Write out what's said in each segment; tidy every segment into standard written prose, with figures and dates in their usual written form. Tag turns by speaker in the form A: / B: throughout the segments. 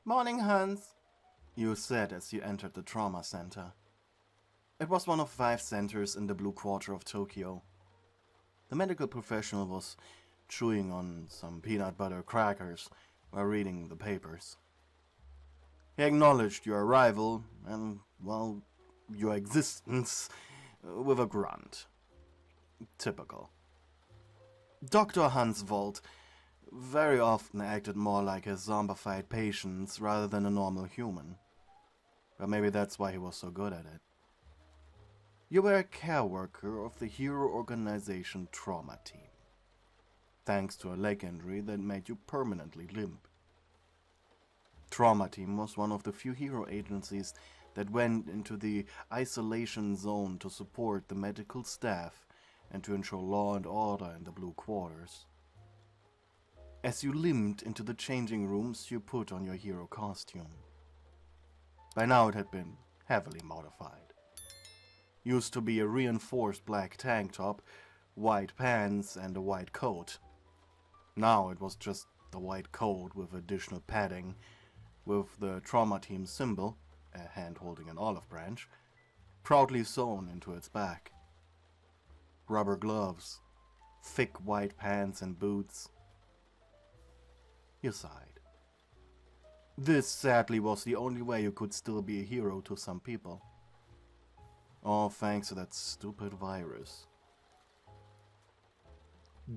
A: Morning, Hans, you said as you entered the trauma center. It was one of 5 centers in the blue quarter of Tokyo. The medical professional was chewing on some peanut butter crackers while reading the papers. He acknowledged your arrival and, well, your existence with a grunt. Typical. Dr. Hans Volt very often acted more like his zombified patients rather than a normal human. But maybe that's why he was so good at it. You were a care worker of the hero organization Trauma Team, thanks to a leg injury that made you permanently limp. Trauma Team was one of the few hero agencies that went into the isolation zone to support the medical staff and to ensure law and order in the blue quarters. As you limped into the changing rooms, you put on your hero costume. By now it had been heavily modified. Used to be a reinforced black tank top, white pants and a white coat. Now it was just the white coat with additional padding, with the Trauma Team symbol, a hand holding an olive branch, proudly sewn into its back. Rubber gloves, thick white pants and boots. You sighed. This sadly was the only way you could still be a hero to some people. All thanks to that stupid virus.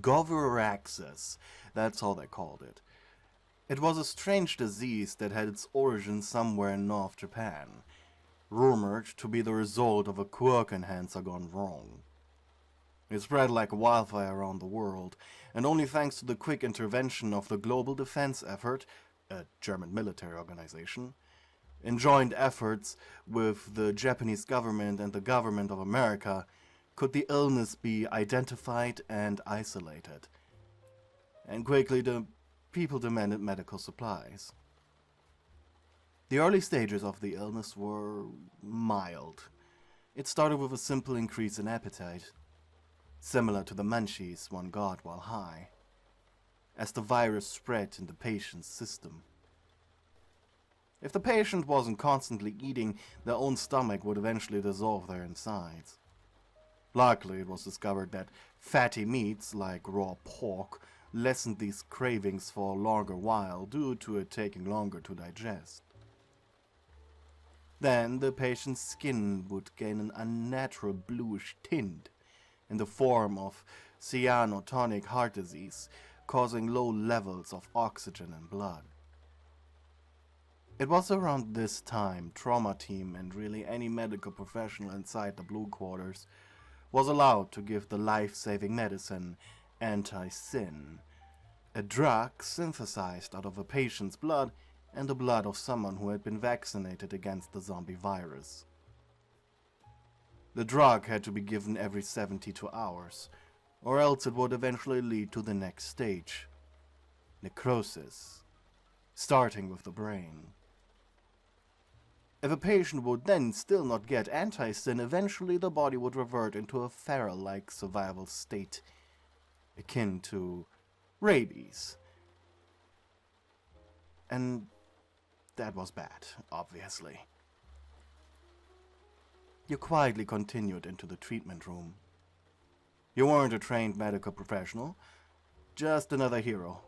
A: Goveraxis, that's how they called it. It was a strange disease that had its origin somewhere in North Japan, rumored to be the result of a quirk enhancer gone wrong. It spread like wildfire around the world, and only thanks to the quick intervention of the Global Defense Effort, a German military organization, in joint efforts with the Japanese government and the government of America, could the illness be identified and isolated. And quickly the people demanded medical supplies. The early stages of the illness were mild. It started with a simple increase in appetite, similar to the munchies one got while high, as the virus spread in the patient's system. If the patient wasn't constantly eating, their own stomach would eventually dissolve their insides. Luckily, it was discovered that fatty meats, like raw pork, lessened these cravings for a longer while due to it taking longer to digest. Then the patient's skin would gain an unnatural bluish tint in the form of cyanoatonic heart disease, causing low levels of oxygen in blood. It was around this time Trauma Team and really any medical professional inside the blue quarters was allowed to give the life-saving medicine anti-sin, a drug synthesized out of a patient's blood and the blood of someone who had been vaccinated against the zombie virus. The drug had to be given every 72 hours, or else it would eventually lead to the next stage, necrosis, starting with the brain. If a patient would then still not get anti-sin, eventually the body would revert into a feral-like survival state, akin to rabies. And that was bad, obviously. You quietly continued into the treatment room. You weren't a trained medical professional, just another hero.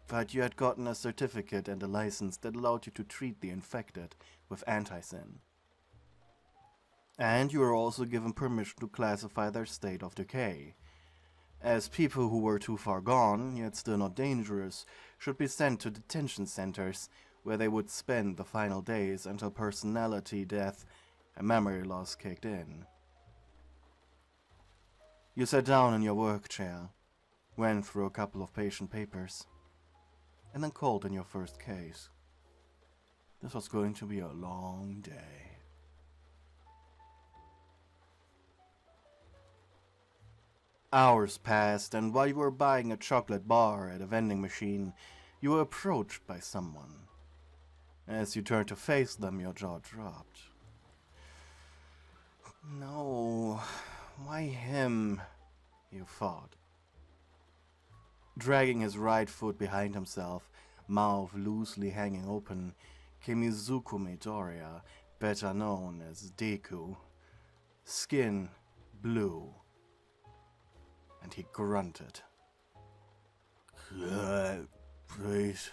A: But you had gotten a certificate and a license that allowed you to treat the infected with anti-sin. And you were also given permission to classify their state of decay, as people who were too far gone, yet still not dangerous, should be sent to detention centers where they would spend the final days until personality death and memory loss kicked in. You sat down in your work chair, went through a couple of patient papers, and then called in your first case. This was going to be a long day. Hours passed, and while you were buying a chocolate bar at a vending machine, you were approached by someone. As you turned to face them, your jaw dropped. No, why him? You thought. Dragging his right foot behind himself, mouth loosely hanging open, came Izuku Midoriya, better known as Deku. Skin blue, and he grunted. Please,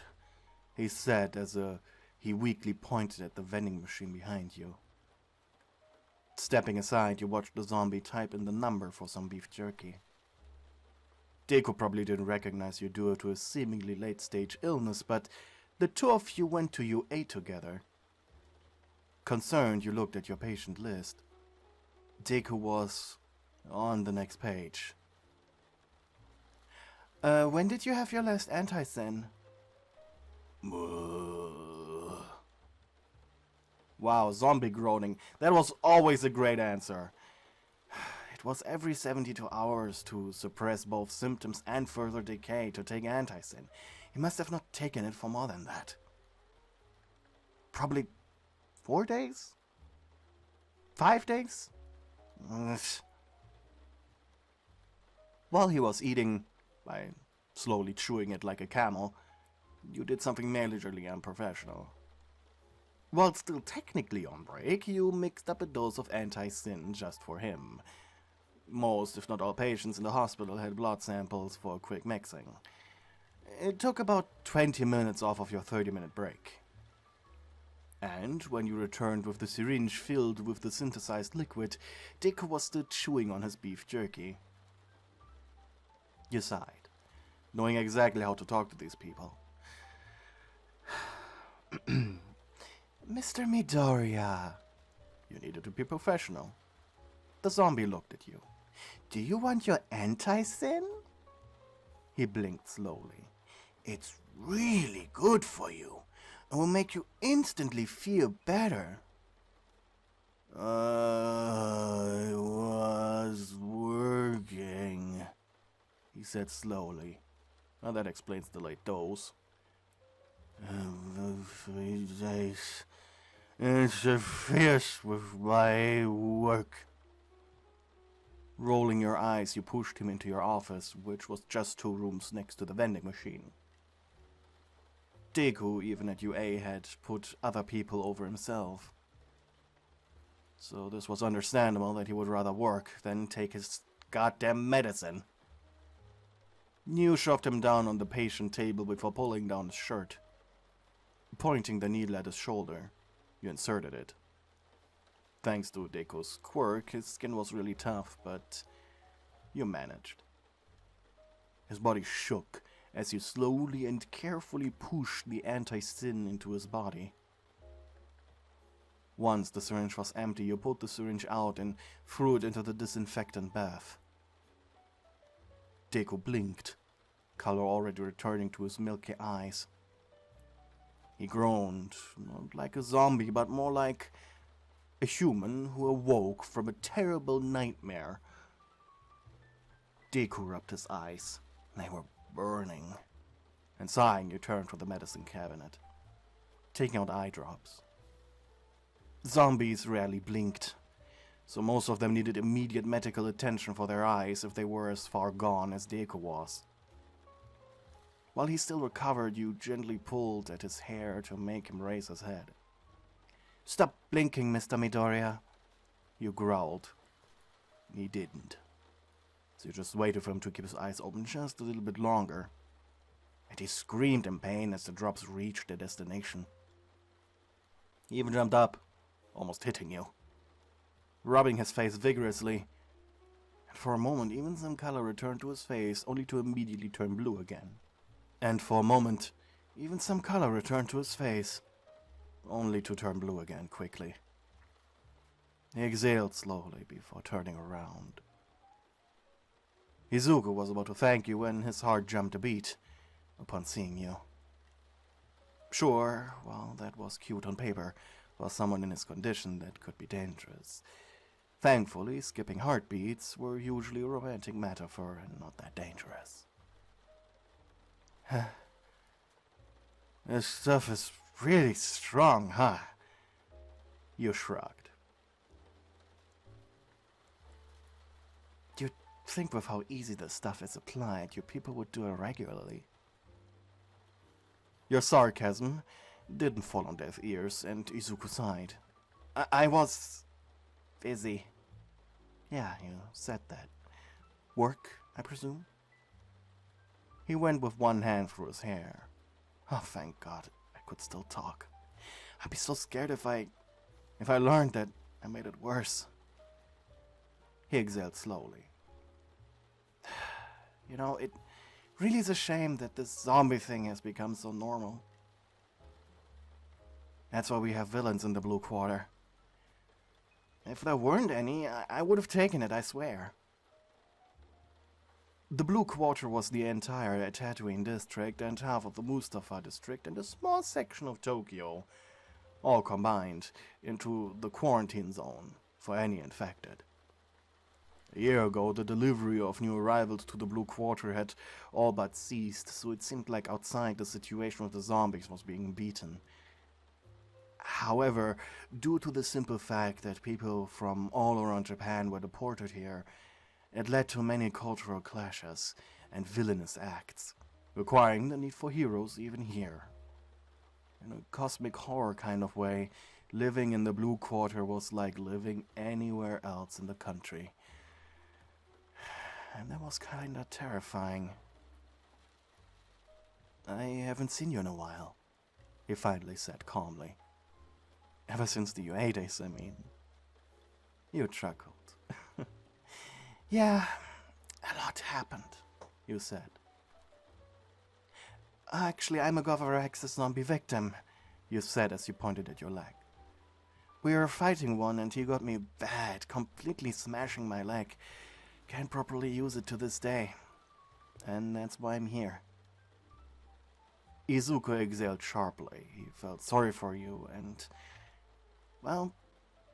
A: he said as he weakly pointed at the vending machine behind you. Stepping aside, you watched the zombie type in the number for some beef jerky. Deku probably didn't recognize you due to a seemingly late-stage illness, but the two of you went to UA together. Concerned, you looked at your patient list. Deku was on the next page. When did you have your last anti-sin? Wow, zombie groaning. That was always a great answer. It was every 72 hours to suppress both symptoms and further decay to take anti-sin. He must have not taken it for more than that. Probably 4 days? 5 days? While he was eating, by slowly chewing it like a camel, you did something majorly unprofessional. While still technically on break, you mixed up a dose of anti-sin just for him. Most, if not all, patients in the hospital had blood samples for a quick mixing. It took about 20 minutes off of your 30-minute break. And when you returned with the syringe filled with the synthesized liquid, Deku was still chewing on his beef jerky. You sighed, knowing exactly how to talk to these people. Mr. Midoriya, you needed to be professional. The zombie looked at you. Do you want your anti-sin? He blinked slowly. It's really good for you. It will make you instantly feel better. I was working, he said slowly. Well, that explains the late dose. 3 days interferes with my work. Rolling your eyes, you pushed him into your office, which was just 2 rooms next to the vending machine. Deku, even at UA, had put other people over himself. So this was understandable that he would rather work than take his goddamn medicine. You shoved him down on the patient table before pulling down his shirt. Pointing the needle at his shoulder, you inserted it. Thanks to Deku's quirk, his skin was really tough, but you managed. His body shook as you slowly and carefully pushed the anti-sin into his body. Once the syringe was empty, you pulled the syringe out and threw it into the disinfectant bath. Deku blinked, color already returning to his milky eyes. He groaned, not like a zombie, but more like a human who awoke from a terrible nightmare. Deku rubbed his eyes. They were burning. And sighing, you turned to the medicine cabinet, taking out eye drops. Zombies rarely blinked, so most of them needed immediate medical attention for their eyes if they were as far gone as Deku was. While he still recovered, you gently pulled at his hair to make him raise his head. Stop blinking, Mr. Midoriya, you growled. He didn't. So you just waited for him to keep his eyes open just a little bit longer. And he screamed in pain as the drops reached their destination. He even jumped up, almost hitting you, rubbing his face vigorously. And for a moment, even some color returned to his face, only to immediately turn blue again. And for a moment, even some color returned to his face, only to turn blue again quickly. He exhaled slowly before turning around. Izuku was about to thank you when his heart jumped a beat upon seeing you. Sure, well, that was cute on paper. For someone in his condition, that could be dangerous. Thankfully, skipping heartbeats were usually a romantic metaphor and not that dangerous. This stuff is really strong, huh? You shrugged. You'd think with how easy this stuff is applied, your people would do it regularly. Your sarcasm didn't fall on deaf ears, and Izuku sighed. I was busy. Yeah, you said that. Work, I presume? He went with one hand through his hair. Oh, thank God, I could still talk. I'd be so scared if I learned that I made it worse. He exhaled slowly. You know, it really is a shame that this zombie thing has become so normal. That's why we have villains in the Blue Quarter. If there weren't any, I would have taken it, I swear. The Blue Quarter was the entire Tatooine district and half of the Mustafa district and a small section of Tokyo, all combined into the quarantine zone for any infected. A year ago, the delivery of new arrivals to the Blue Quarter had all but ceased, so it seemed like outside the situation with the zombies was being beaten. However, due to the simple fact that people from all around Japan were deported here, it led to many cultural clashes and villainous acts, requiring the need for heroes even here. In a cosmic horror kind of way, living in the Blue Quarter was like living anywhere else in the country. And that was kinda terrifying. I haven't seen you in a while, he finally said calmly. Ever since the UA days, I mean. You chuckled. Yeah, a lot happened, you said. Actually, I'm a Goverax's zombie victim, you said as you pointed at your leg. We were fighting one and he got me bad, completely smashing my leg. Can't properly use it to this day. And that's why I'm here. Izuku exhaled sharply. He felt sorry for you and, well,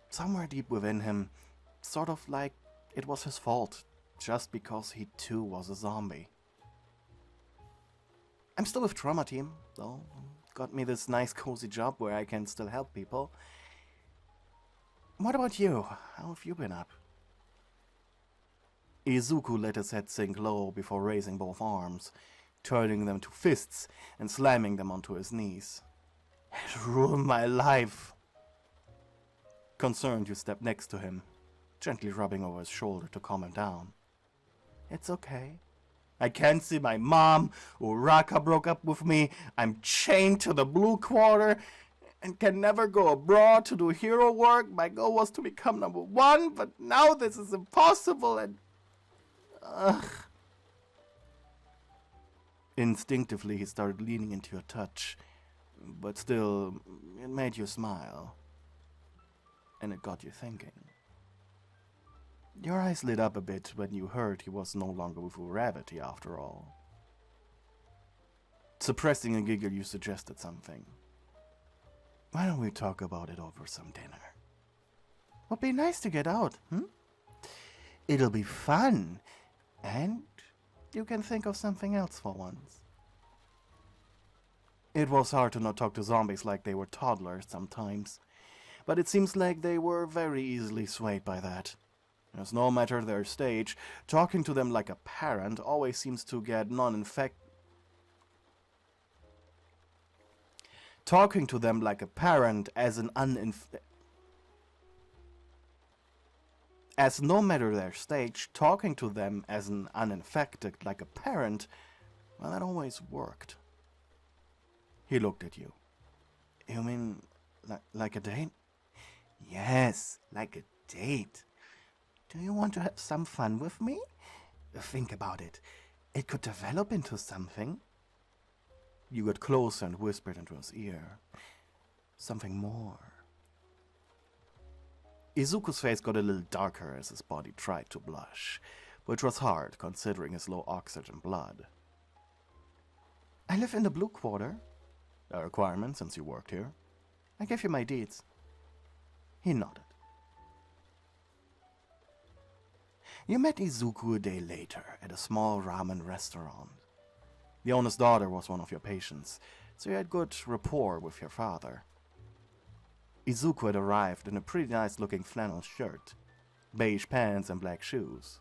A: somewhere deep within him, sort of like it was his fault, just because he too was a zombie. I'm still with Trauma Team, though. Got me this nice cozy job where I can still help people. What about you? How have you been up? Izuku let his head sink low before raising both arms, turning them to fists and slamming them onto his knees. It ruined my life. Concerned, you stepped next to him, gently rubbing over his shoulder to calm him down. It's okay. I can't see my mom. Uraka broke up with me. I'm chained to the Blue Quarter and can never go abroad to do hero work. My goal was to become #1, but now this is impossible and... Ugh. Instinctively, he started leaning into your touch, but still, it made you smile. And it got you thinking. Your eyes lit up a bit when you heard he was no longer with Uravity after all. Suppressing a giggle, you suggested something. Why don't we talk about it over some dinner? Would be nice to get out, It'll be fun, and you can think of something else for once. It was hard to not talk to zombies like they were toddlers sometimes, but it seems like they were very easily swayed by that. As no matter their stage, talking to them like a parent always seems to get Talking to them like a parent as As no matter their stage, talking to them as an uninfected like a parent, well, that always worked. He looked at you. You mean like a date? Yes, like a date. Do you want to have some fun with me? Think about it. It could develop into something. You got closer and whispered into his ear. Something more. Izuku's face got a little darker as his body tried to blush, which was hard considering his low oxygen blood. I live in the Blue Quarter. A requirement since you worked here. I gave you my deeds. He nodded. You met Izuku a day later at a small ramen restaurant. The owner's daughter was one of your patients, so you had good rapport with your father. Izuku had arrived in a pretty nice-looking flannel shirt, beige pants and black shoes.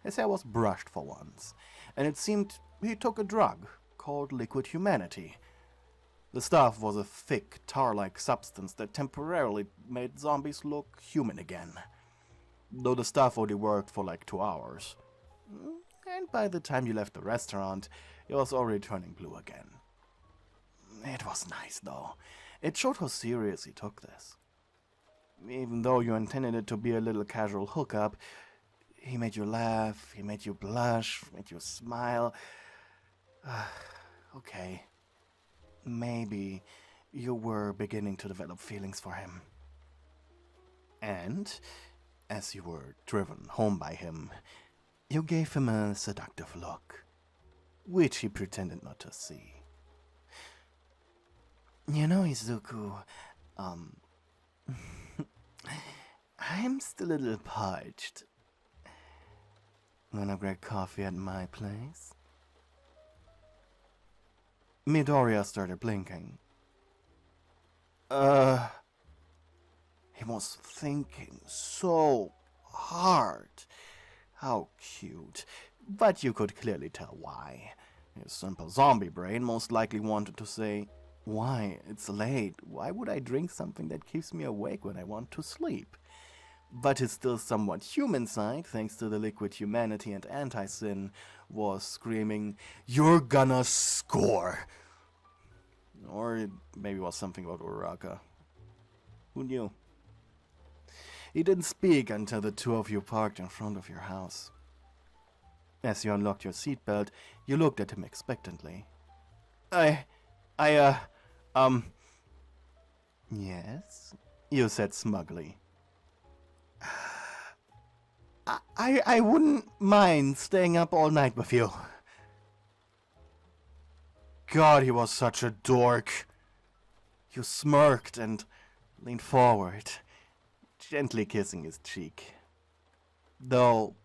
A: His hair was brushed for once, and it seemed he took a drug called liquid humanity, The stuff was a thick, tar-like substance that temporarily made zombies look human again. Though the stuff only worked for like 2 hours. And by the time you left the restaurant, it was already turning blue again. It was nice, though. It showed how serious he took this. Even though you intended it to be a little casual hookup, he made you laugh, he made you blush, made you smile. Okay. Maybe you were beginning to develop feelings for him. And, as you were driven home by him, you gave him a seductive look, which he pretended not to see. You know, Izuku, I'm still a little parched. Wanna grab coffee at my place? Midoriya started blinking. He was thinking so hard. How cute. But you could clearly tell why. His simple zombie brain most likely wanted to say, "Why? It's late. Why would I drink something that keeps me awake when I want to sleep?" But his still somewhat human side, thanks to the liquid humanity and anti-sin, was screaming, "You're gonna score!" Or it maybe was something about Uraraka. Who knew? He didn't speak until the two of you parked in front of your house. As you unlocked your seatbelt, you looked at him expectantly. Yes? You said smugly. I wouldn't mind staying up all night with you. God, he was such a dork. You smirked and leaned forward, gently kissing his cheek. Though,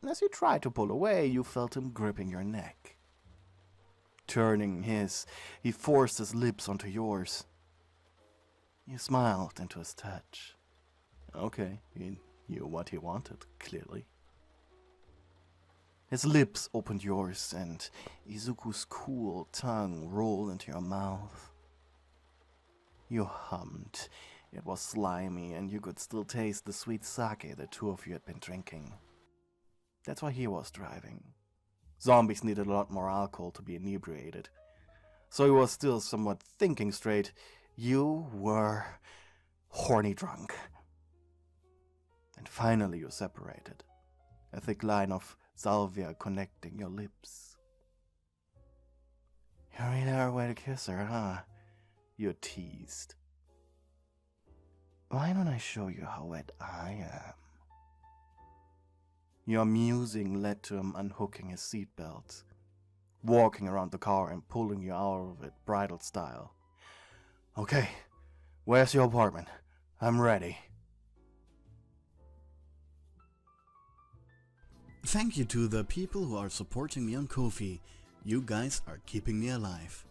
A: as you tried to pull away, you felt him gripping your neck. Turning his, he forced his lips onto yours. You smiled into his touch. Okay, he knew what he wanted, clearly. His lips opened yours, and Izuku's cool tongue rolled into your mouth. You hummed. It was slimy, and you could still taste the sweet sake the two of you had been drinking. That's why he was driving. Zombies needed a lot more alcohol to be inebriated. So he was still somewhat thinking straight. You were horny drunk. And finally you separated. A thick line of salvia connecting your lips. You really are a way to kiss her, huh? You teased. Why don't I show you how wet I am? Your musing led to him unhooking his seatbelt, walking around the car and pulling you out of it bridal style. Okay, where's your apartment? I'm ready. Thank you to the people who are supporting me on Ko-fi. You guys are keeping me alive.